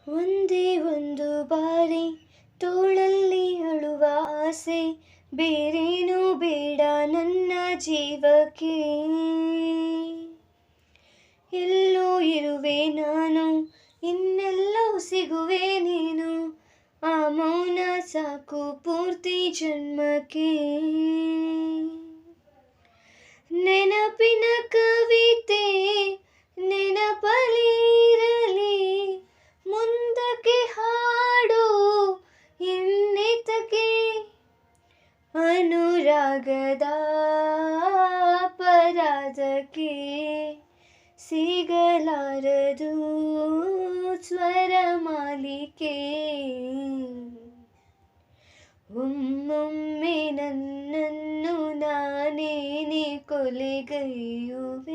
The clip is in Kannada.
ಒಂದೇ ಒಂದು ಬಾರಿ ತೋಳಲ್ಲಿ ಅಳುವ ಆಸೆ, ಬೇರೇನೂ ಬೇಡ ನನ್ನ ಜೀವಕ್ಕೆ. ಎಲ್ಲೋ ಇರುವೆ ನಾನು, ಇನ್ನೆಲ್ಲೋ ಸಿಗುವೆ ನೀನು, ಆ ಮೌನ ಸಾಕು ಪೂರ್ತಿ ಜನ್ಮಕ್ಕೆ. ನೆನಪಿನ ಕವಿತೆ ನೆನಪಲಿರಲಿ, ಮುಂದಕ್ಕೆ ಹಾಡು ಇನ್ನಿತಕ್ಕೆ. ಅನುರಾಗದ ಅಪರಾಧಕ್ಕೆ ಸಿಗಲಾರದು ಸ್ವರ ಮಾಲಿಕೆ. ಒಮ್ಮೊಮ್ಮೆ ನನ್ನನ್ನು ನಾನೇನೆ ಕೊಲೆಗೈಯುವೆ.